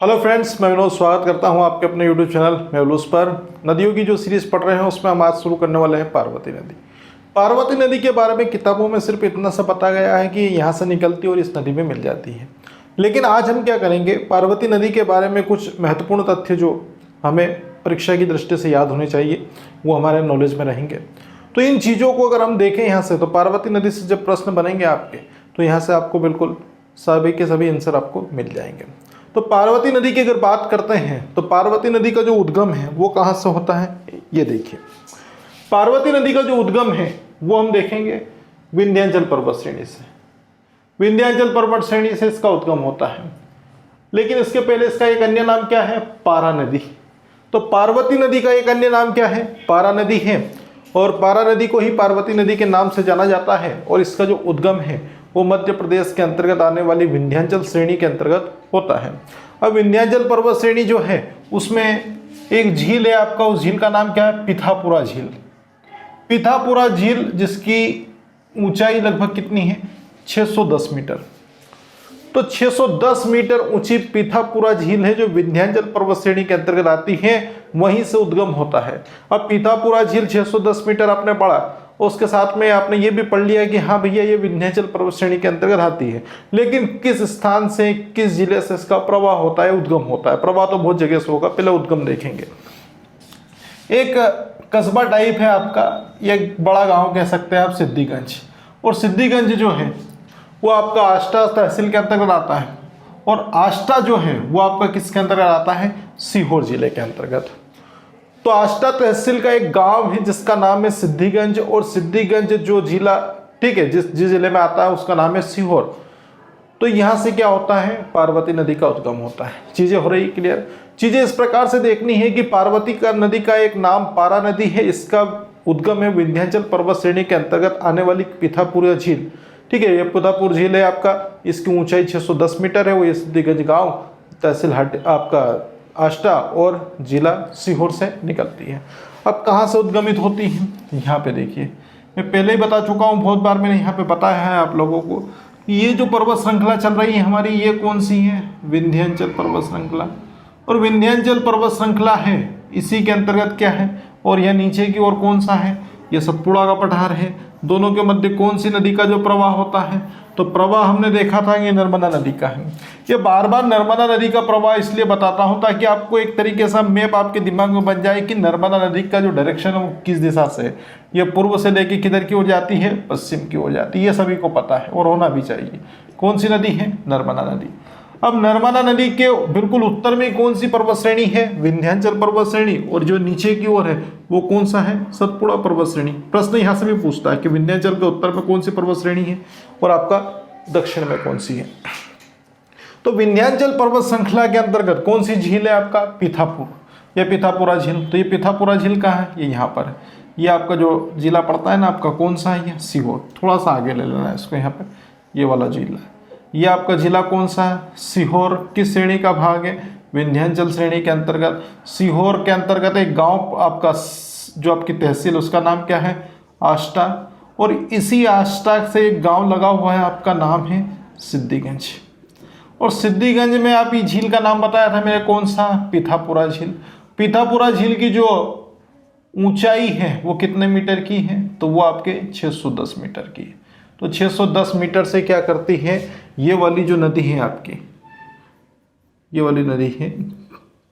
Hello friends, मैं विनोद स्वागत करता हूं आपके अपने यूट्यूब चैनल मेवलूस पर। नदियों की जो सीरीज पढ़ रहे हैं उसमें हम आज शुरू करने वाले हैं पार्वती नदी। पार्वती नदी के बारे में किताबों में सिर्फ इतना सा बताया गया है कि यहाँ से निकलती है और इस नदी में मिल जाती है। लेकिन आज हम क्या करेंगे, पार्वती नदी के बारे में कुछ महत्वपूर्ण तथ्य जो हमें परीक्षा की दृष्टि से याद होने चाहिए वो हमारे नॉलेज में रहेंगे। तो इन चीज़ों को अगर हम देखें यहाँ से, तो पार्वती नदी से जब प्रश्न बनेंगे आपके, तो यहाँ से आपको बिल्कुल सभी के सभी आंसर आपको मिल जाएंगे। तो पार्वती नदी की अगर बात करते हैं तो पार्वती नदी का जो उद्गम है वो कहाँ से होता है, ये देखिए। पार्वती नदी का जो उद्गम है वो हम देखेंगे विंध्याचल पर्वत श्रेणी से। विंध्याचल पर्वत श्रेणी से इसका उद्गम होता है। लेकिन इसके पहले इसका एक अन्य नाम क्या है, पारा नदी। तो पार्वती नदी का एक अन्य नाम क्या है, पारा नदी है। और पारा नदी को ही पार्वती नदी के नाम से जाना जाता है। और इसका जो उद्गम है वो मध्य प्रदेश के अंतर्गत आने वाली विंध्याचल श्रेणी के अंतर्गत होता है। अब विंध्याचल पर्वत श्रेणी जो है उसमें एक झील है आपका, उस झील का नाम क्या है, पीथापुरा झील। पीथापुरा झील जिसकी ऊंचाई लगभग कितनी है, 610 मीटर। तो 610 मीटर ऊंची पीथापुरा झील है जो विंध्याचल पर्वत श्रेणी के अंतर्गत आती है, वहीं से उद्गम होता है। अब पीथापुरा झील 610 मीटर आपने पढ़ा, उसके साथ में आपने ये भी पढ़ लिया कि हाँ भैया ये विंध्याचल पर्वत श्रेणी के अंतर्गत आती है। लेकिन किस स्थान से, किस जिले से इसका प्रवाह होता है, उद्गम होता है। प्रवाह तो बहुत जगह से होगा, पहले उद्गम देखेंगे। एक कस्बा टाइप है आपका, एक बड़ा गांव कह सकते हैं आप, सिद्दीगंज। और सिद्दीगंज जो है वो आपका आष्टा तहसील के अंतर्गत आता है। और आष्टा जो है वो आपका किसके अंतर्गत आता है, सीहोर जिले के अंतर्गत। तो आष्टा तहसील का एक गांव है जिसका नाम है सिद्दीगंज। और सिद्दीगंज जो जिला, ठीक है, जिस जिले में आता है उसका नाम है सीहोर। तो यहाँ से क्या होता है, पार्वती नदी का उद्गम होता है। चीजें हो रही क्लियर। चीजें इस प्रकार से देखनी है कि पार्वती का नदी का एक नाम पारा नदी है, इसका उद्गम है विंध्याचल पर्वत श्रेणी के अंतर्गत आने वाली पीथापुरा झील। ठीक है, ये पीथापुर झील है आपका, इसकी ऊंचाई 610 मीटर है। वो ये सिद्दीगंज गाँव, तहसील आपका आष्टा और जिला सीहोर से निकलती है। अब कहाँ से उद्गमित होती है, यहाँ पे देखिए। मैं पहले ही बता चुका हूँ, बहुत बार मैंने यहाँ पे बताया है आप लोगों को। ये जो पर्वत श्रृंखला चल रही है हमारी, ये कौन सी है, विंध्याचल पर्वत श्रृंखला। और विंध्याचल पर्वत श्रृंखला है, इसी के अंतर्गत क्या है, और यह नीचे की ओर कौन सा है, यह सतपुड़ा का पठार है। दोनों के मध्य कौन सी नदी का जो प्रवाह होता है, तो प्रवाह हमने देखा था ये नर्मदा नदी का है। ये बार बार नर्मदा नदी का प्रवाह इसलिए बताता हूँ ताकि आपको एक तरीके से मैप आपके दिमाग में बन जाए कि नर्मदा नदी का जो डायरेक्शन है वो किस दिशा से है। ये पूर्व से लेके किधर की ओर जाती है, पश्चिम की ओर जाती है। ये सभी को पता है और होना भी चाहिए। कौन सी नदी है, नर्मदा नदी। अब नर्मदा नदी के बिल्कुल उत्तर में कौन सी पर्वत श्रेणी है, विंध्याचल पर्वत श्रेणी। और जो नीचे की ओर है वो कौन सा है, सतपुड़ा पर्वत श्रेणी। प्रश्न यहाँ से भी पूछता है कि विंध्याचल के उत्तर में कौन सी पर्वत श्रेणी है और आपका दक्षिण में कौन सी है। तो विंध्याचल पर्वत श्रृंखला के अंतर्गत कौन सी झील है आपका, पीथापुर, या पीथापुरा झील। तो ये पीथापुरा झील कहाँ है, ये यहाँ पर है। ये आपका जो जिला पड़ता है ना आपका, कौन सा है, ये सीहोर। थोड़ा सा आगे ले लेना है इसको, यहाँ पर ये वाला जिला है। ये आपका जिला कौन सा है, सीहोर। किस श्रेणी का भाग है, विंध्याचल श्रेणी के अंतर्गत। सीहोर के अंतर्गत एक गांव आपका, जो आपकी तहसील, उसका नाम क्या है, आष्टा। और इसी आष्टा से एक गांव लगा हुआ है, आपका नाम है सिद्दीगंज। और सिद्दीगंज में आप ये झील का नाम बताया था मेरे, कौन सा, पीथापुरा झील। पीथापुरा झील की जो ऊंचाई है वो कितने मीटर की है, तो वो आपके 610 मीटर की है। तो 610 मीटर से क्या करती है, ये वाली जो नदी है आपकी, ये वाली नदी है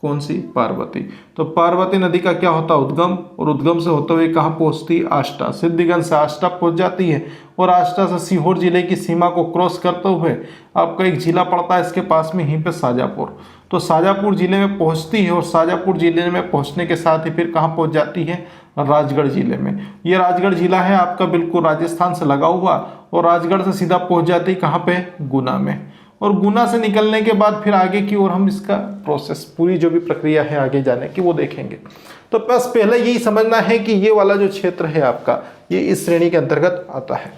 कौन सी, पार्वती। तो पार्वती नदी का क्या होता है, उद्गम। और उद्गम से होते हुए कहाँ पहुँचती, आष्टा। सिद्दीगंज से आष्टा पहुँच जाती है। और आष्टा से सीहोर जिले की सीमा को क्रॉस करते हुए आपका एक जिला पड़ता है इसके पास में, यहीं पे शाजापुर। तो शाजापुर जिले में पहुँचती है। और शाजापुर जिले में पहुँचने के साथ ही फिर कहाँ पहुँच जाती है, राजगढ़ जिले में। ये राजगढ़ जिला है आपका बिल्कुल राजस्थान से लगा हुआ। और राजगढ़ से सीधा पहुँच जाती है कहाँ पे, गुना में। और गुना से निकलने के बाद फिर आगे की ओर हम इसका प्रोसेस, पूरी जो भी प्रक्रिया है आगे जाने की, वो देखेंगे। तो बस पहले यही समझना है कि ये वाला जो क्षेत्र है आपका, ये इस श्रेणी के अंतर्गत आता है।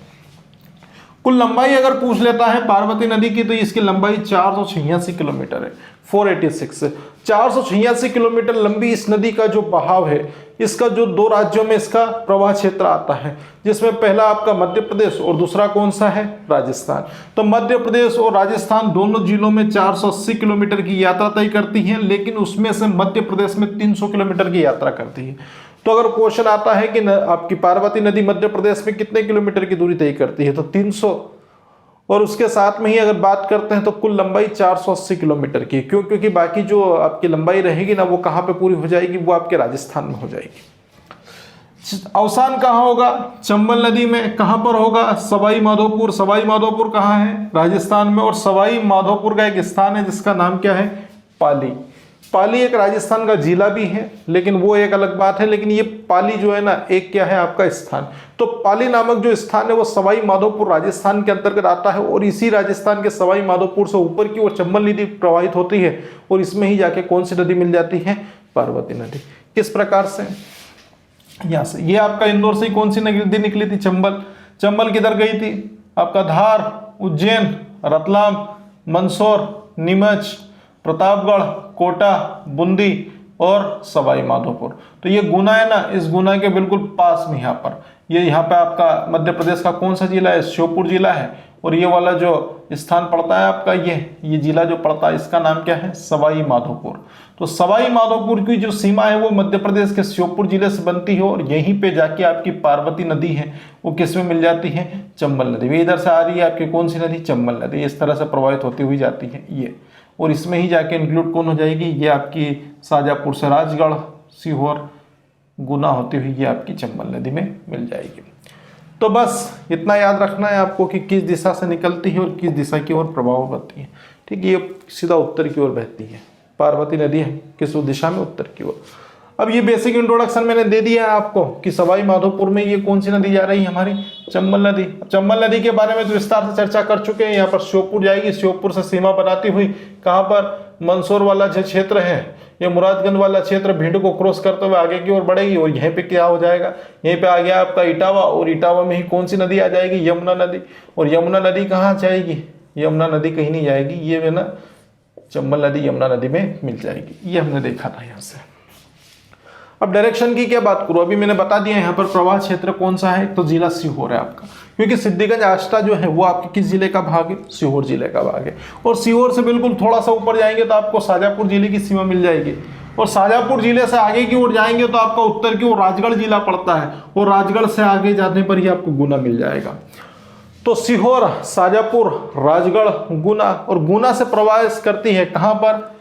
कुल लंबाई अगर पूछ लेता है पार्वती नदी की, तो इसकी लंबाई 486 किलोमीटर है। 486 486 किलोमीटर लंबी इस नदी का जो बहाव है, इसका जो 2 राज्यों में इसका प्रवाह क्षेत्र आता है, जिसमें पहला आपका मध्य प्रदेश और दूसरा कौन सा है, राजस्थान। तो मध्य प्रदेश और राजस्थान दोनों जिलों में 480 किलोमीटर की यात्रा तय करती है, लेकिन उसमें से मध्य प्रदेश में 300 किलोमीटर की यात्रा करती है। तो अगर क्वेश्चन आता है कि आपकी पार्वती नदी मध्य प्रदेश में कितने किलोमीटर की दूरी तय करती है, तो 300, और उसके साथ में ही अगर बात करते हैं तो कुल लंबाई 480 किलोमीटर की। क्यों? क्योंकि बाकी जो आपकी लंबाई रहेगी ना, वो कहाँ पे पूरी हो जाएगी, वो आपके राजस्थान में हो जाएगी। अवसान कहाँ होगा, चंबल नदी में। कहाँ पर होगा, सवाई माधोपुर। सवाई माधोपुर कहाँ है, राजस्थान में। और सवाई माधोपुर का एक स्थान है जिसका नाम क्या है, पाली। पाली एक राजस्थान का जिला भी है, लेकिन वो एक अलग बात है। लेकिन ये पाली जो है ना, एक क्या है आपका स्थान। तो पाली नामक जो स्थान है वो सवाई माधोपुर राजस्थान के अंतर्गत आता है, और इसी राजस्थान के सवाई माधोपुर से ऊपर की ओर चंबल नदी प्रवाहित होती है, और इसमें ही जाके कौन सी नदी मिल जाती है, पार्वती नदी। किस प्रकार से, यहाँ से, ये आपका इंदौर से कौन सी नदी निकली थी, चंबल। चंबल किधर गई थी, आपका धार, उज्जैन, रतलाम, मंदसौर, नीमच, प्रतापगढ़, कोटा, बूंदी और सवाई माधोपुर। तो ये गुना है ना, इस गुना के बिल्कुल पास में यहाँ पर, ये यहाँ पे आपका मध्य प्रदेश का कौन सा जिला है, श्योपुर जिला है। और ये वाला जो स्थान पड़ता है आपका, ये जिला जो पड़ता है, इसका नाम क्या है, सवाई माधोपुर। तो सवाई माधोपुर की जो सीमा है वो मध्य प्रदेश के श्योपुर जिले से बनती है, और यहीं पे जाके आपकी पार्वती नदी है वो किस में मिल जाती है, चंबल नदी में। इधर से आ रही है आपकी कौन सी नदी, चंबल नदी, इस तरह से प्रवाहित होती हुई जाती है ये। और इसमें ही जाके इंक्लूड कौन हो जाएगी, ये आपकी शाजापुर से राजगढ़, सीहोर, गुना होती हुई ये आपकी चंबल नदी में मिल जाएगी। तो बस इतना याद रखना है आपको कि किस दिशा से निकलती है और किस दिशा की ओर प्रभाव बनती है। ठीक है, ये सीधा उत्तर की ओर बहती है, पार्वती नदी है किस दिशा में, उत्तर की ओर। अब ये बेसिक इंट्रोडक्शन मैंने दे दिया है आपको कि सवाई माधोपुर में ये कौन सी नदी जा रही है, हमारी चंबल नदी। चंबल नदी के बारे में तो विस्तार से चर्चा कर चुके हैं। यहाँ पर श्योपुर जाएगी, श्योपुर से सीमा बनाती हुई कहाँ पर, मंदसौर वाला जो क्षेत्र है, ये मुरादगंज वाला क्षेत्र भिंड को क्रॉस करते हुए आगे की ओर बढ़ेगी, और यहीं पे क्या हो जाएगा, यहीं पे आ गया आपका इटावा, और इटावा में ही कौन सी नदी आ जाएगी, यमुना नदी। और यमुना नदी कहाँ जाएगी, यमुना नदी कहीं नहीं जाएगी, ये है ना चंबल नदी यमुना नदी में मिल जाएगी। ये हमने देखा था यहाँ से। अब डायरेक्शन की क्या बात करूँ, अभी मैंने बता दिया यहाँ पर प्रवाह क्षेत्र कौन सा है, तो जिला सीहोर है आपका, क्योंकि सिद्धिगंज आष्टा जो है वो आपके किस जिले का भाग है, सीहोर जिले का भाग है। और सीहोर से बिल्कुल थोड़ा सा ऊपर जाएंगे तो आपको शाजापुर जिले की सीमा मिल जाएगी, और शाजापुर जिले से आगे की ओर जाएंगे तो आपका उत्तर की ओर राजगढ़ जिला पड़ता है, और राजगढ़ से आगे जाने पर ही आपको गुना मिल जाएगा। तो सीहोर, शाजापुर, राजगढ़, गुना, और गुना से प्रवास करती है कहाँ पर,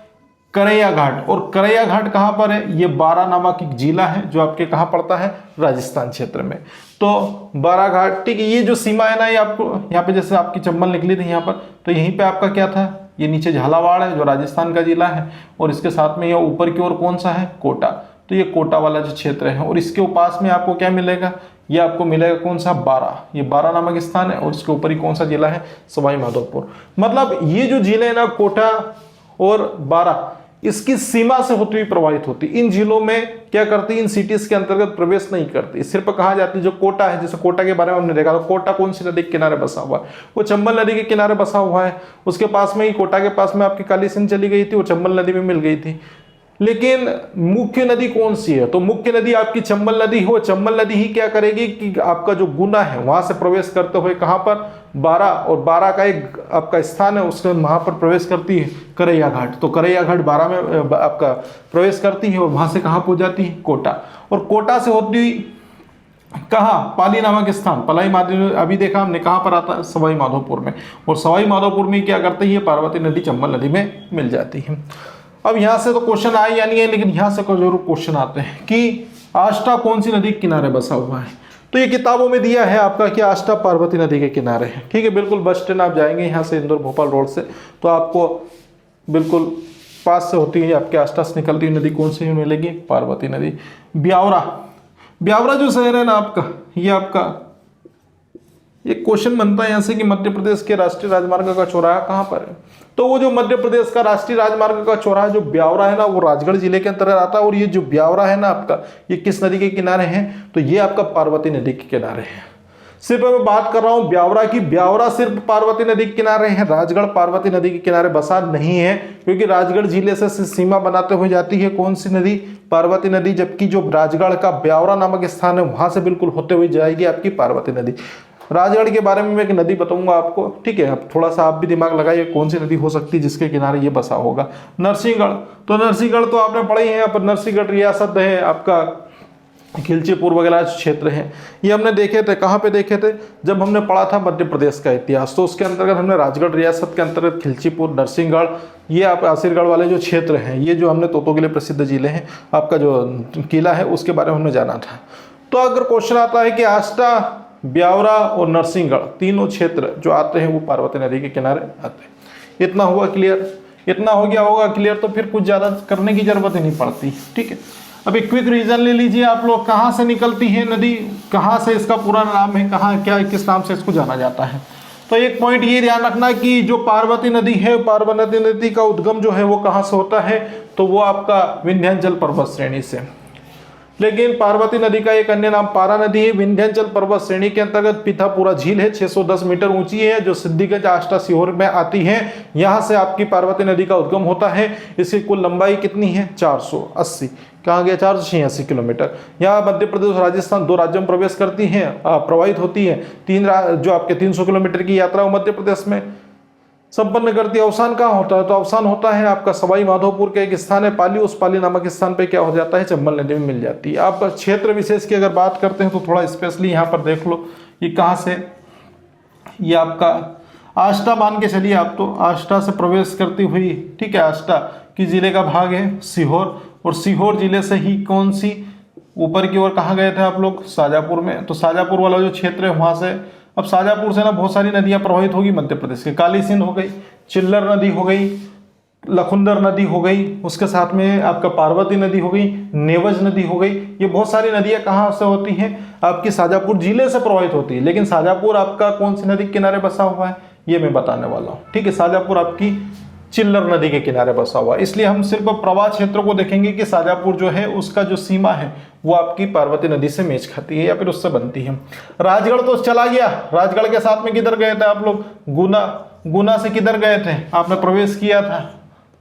करैया घाट। और करैया घाट कहाँ पर है, ये बारा नामक एक जिला है जो आपके कहाँ पड़ता है, राजस्थान क्षेत्र में। तो बारा घाट, ठीक है, ये जो सीमा है ना, ये आपको यहाँ पे जैसे आपकी चंबल निकली थी यहाँ पर, तो यहीं पे आपका क्या था, ये नीचे झालावाड़ है जो राजस्थान का जिला है, और इसके साथ में ये ऊपर की ओर कौन सा है, कोटा। तो ये कोटा वाला जो क्षेत्र है, और इसके पास में आपको क्या मिलेगा, ये आपको मिलेगा कौन सा, बारा। ये बारा नामक स्थान है, और इसके ऊपर ही कौन सा जिला है, सवाई माधोपुर। मतलब ये जो जिले है ना, कोटा और बारा, इसकी सीमा से होती हुई प्रवाहित होती। इन जिलों में क्या करती, इन सिटीज के अंतर्गत प्रवेश नहीं करती, सिर्फ कहा जाती जो कोटा है। जैसे कोटा के बारे में हमने देखा, तो कोटा कौन सी नदी के किनारे बसा हुआ है, वो चंबल नदी के किनारे बसा हुआ है। उसके पास में ही, कोटा के पास में आपकी काली सिंध चली गई थी, वो चंबल नदी में मिल गई थी। लेकिन मुख्य नदी कौन सी है, तो मुख्य नदी आपकी चंबल नदी हो। चंबल नदी ही क्या करेगी कि आपका जो गुना है वहां से प्रवेश करते हुए कहां पर, बारा, और बारा का एक आपका स्थान है, उसके वहां पर प्रवेश करती है करैया घाट। तो करैया घाट बारा में आपका प्रवेश करती है, और वहां से कहां पहुंच जाती है, कोटा। और कोटा से होती हुई कहाँ, पाली नामक स्थान, पलाई माधो, अभी देखा हमने कहाँ पर आता है, सवाई माधोपुर में। और सवाई माधोपुर में क्या करती है, पार्वती नदी चंबल नदी में मिल जाती है। अब यहाँ से तो क्वेश्चन आए या नहीं है, लेकिन यहाँ से जरूर क्वेश्चन आते हैं कि आष्टा कौन सी नदी के किनारे बसा हुआ है। तो ये किताबों में दिया है आपका कि आष्टा पार्वती नदी के किनारे है। ठीक है, बिल्कुल बस स्टैंड आप जाएंगे यहाँ से इंदौर भोपाल रोड से, तो आपको बिल्कुल पास से होती है आपके आष्टा से निकलती हुई नदी कौन सी मिलेगी, पार्वती नदी। ब्यावरा, ब्यावरा जो शहर है ना आपका, ये आपका एक क्वेश्चन बनता है यहाँ से कि मध्य प्रदेश के राष्ट्रीय राजमार्ग का चौराहा कहाँ पर है। तो वो जो मध्य प्रदेश का राष्ट्रीय राजमार्ग का चौराहा जो ब्यावरा है ना, वो राजगढ़ जिले के अंतर्गत आता है। और ये जो ब्यावरा है ना आपका, ये किस नदी के किनारे है, तो ये आपका पार्वती नदी के किनारे है। सिर्फ मैं बात कर रहा हूं ब्यावरा की। ब्यावरा सिर्फ पार्वती नदी के किनारे है, राजगढ़ पार्वती नदी के किनारे बसा नहीं है, क्योंकि राजगढ़ जिले से सीमा बनाते हुए जाती है कौन सी नदी, पार्वती नदी। जबकि जो राजगढ़ का ब्यावरा नामक स्थान है वहां से बिल्कुल होते हुए जाएगी आपकी पार्वती नदी। राजगढ़ के बारे में मैं एक नदी बताऊंगा आपको, ठीक है। अब थोड़ा सा आप भी दिमाग लगाइए कौन सी नदी हो सकती है जिसके किनारे ये बसा होगा। नरसिंहगढ़, तो नरसिंहगढ़ तो आपने पढ़ा ही है, पर नरसिंहगढ़ रियासत है आपका, खिलचीपुर वगैरह क्षेत्र हैं, ये हमने देखे थे। कहाँ पे देखे थे, जब हमने पढ़ा था मध्य प्रदेश का इतिहास, तो उसके अंतर्गत हमने राजगढ़ रियासत के अंतर्गत खिलचीपुर, नरसिंहगढ़, ये आप आसिरगढ़ वाले जो क्षेत्र हैं, ये जो हमने तोतों के लिए प्रसिद्ध जिले हैं, आपका जो किला है उसके बारे में हमने जाना था। तो अगर क्वेश्चन आता है कि आष्टा, ब्यावरा और नरसिंहगढ़ तीनों क्षेत्र जो आते हैं वो पार्वती नदी के किनारे आते हैं। इतना हुआ क्लियर, इतना हो गया होगा क्लियर, तो फिर कुछ ज़्यादा करने की जरूरत ही नहीं पड़ती, ठीक है। अब एक क्विक रीजन ले लीजिए आप लोग, कहाँ से निकलती है नदी, कहाँ से इसका पूरा नाम है, कहाँ क्या किस नाम से इसको जाना जाता है। तो एक पॉइंट ये ध्यान रखना कि जो पार्वती नदी है, पार्वती नदी का उद्गम जो है वो कहाँ से होता है, तो वो आपका विंध्याचल पर्वत श्रेणी से। लेकिन पार्वती नदी का एक अन्य नाम पारा नदी है। विंध्याचल पर्वत श्रेणी के अंतर्गत पीथापुरा झील है, 610 मीटर ऊंची है, जो सिद्धिगंज आष्टा सीहोर में आती है। यहाँ से आपकी पार्वती नदी का उद्गम होता है। इसकी कुल लंबाई कितनी है, 480, कहाँ गया, 486 किलोमीटर। यहाँ मध्य प्रदेश और राजस्थान दो राज्यों में प्रवेश करती हैं, प्रवाहित होती है। जो आपके 300 किलोमीटर की यात्रा वो मध्य प्रदेश में संपन्न करती है। अवसान कहाँ होता है, तो अवसान होता है आपका सवाई माधोपुर के एक स्थान है पाली, उस पाली नामक स्थान पे क्या हो जाता है, चंबल नदी में मिल जाती है। आप क्षेत्र विशेष की अगर बात करते हैं तो थोड़ा स्पेशली यहाँ पर देख लो, ये कहाँ से, ये आपका आष्टा मान के चलिए आप, तो आष्टा से प्रवेश करती हुई, ठीक है, आष्टा की जिले का भाग है सीहोर, और सीहोर जिले से ही कौन सी ऊपर की ओर कहाँ गए थे आप लोग, शाजापुर में। तो शाजापुर वाला जो क्षेत्र है वहाँ से, अब शाजापुर से ना बहुत सारी नदियां प्रवाहित होगी मध्य प्रदेश के, काली सिंध हो गई, चिल्लर नदी हो गई, लखुंदर नदी हो गई, उसके साथ में आपका पार्वती नदी हो गई, नेवज नदी हो गई। ये बहुत सारी नदियां कहाँ से होती हैं, आपकी शाजापुर जिले से प्रवाहित होती है। लेकिन शाजापुर आपका कौन सी नदी के किनारे बसा हुआ है, ये मैं बताने वाला हूँ, ठीक है। शाजापुर आपकी चिल्लर नदी के किनारे बसा हुआ, इसलिए हम सिर्फ प्रवाह क्षेत्र को देखेंगे कि शाजापुर जो है उसका जो सीमा है वो आपकी पार्वती नदी से मेच खाती है या फिर उससे बनती है। राजगढ़ तो चला गया, राजगढ़ के साथ में किधर गए थे आप लोग, गुना, गुना से किधर गए थे, आपने प्रवेश किया था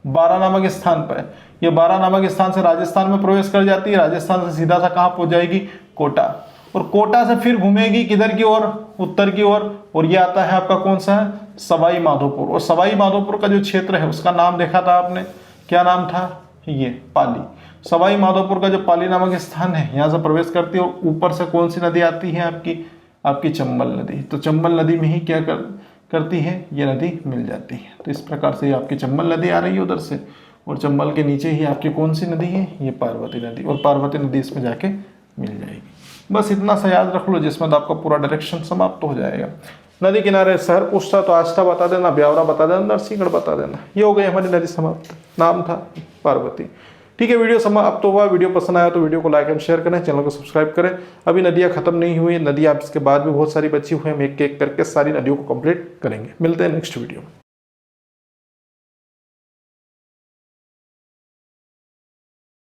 बारा नामक स्थान पर। ये बारा नामक स्थान से राजस्थान में प्रवेश कर जाती है, राजस्थान से सीधा सा कहाँ पहुंच जाएगी, कोटा, और कोटा से फिर घूमेगी किधर की ओर, उत्तर की ओर, और ये आता है आपका कौन सा है, सवाई माधोपुर। और सवाई माधोपुर का जो क्षेत्र है उसका नाम देखा था आपने, क्या नाम था, ये पाली। सवाई माधोपुर का जो पाली नामक स्थान है यहाँ से प्रवेश करती है, और ऊपर से कौन सी नदी आती है आपकी चंबल नदी। तो चंबल नदी में ही क्या करती है, ये नदी मिल जाती है। तो इस प्रकार से आपकी चंबल नदी आ रही है उधर से, और चंबल के नीचे ही आपकी कौन सी नदी है, ये पार्वती नदी, और पार्वती नदी इसमें जाके मिल जाएगी। बस इतना सा याद रख लो, जिसमें तो आपका पूरा डायरेक्शन समाप्त हो जाएगा। नदी किनारे शहर पूछता तो आष्टा बता देना, ब्यावरा बता देना, नरसिंहगढ़ बता देना। ये हो गई हमारी नदी समाप्त, नाम था पार्वती, ठीक है। वीडियो समाप्त हुआ। वीडियो पसंद आया तो वीडियो को लाइक एंड शेयर करें, चैनल को सब्सक्राइब करें। अभी नदियाँ खत्म नहीं हुई, नदियाँ इसके बाद भी बहुत सारी बची हुई हैं, हम एक एक करके सारी नदियों को कंप्लीट करेंगे। मिलते हैं नेक्स्ट वीडियो में।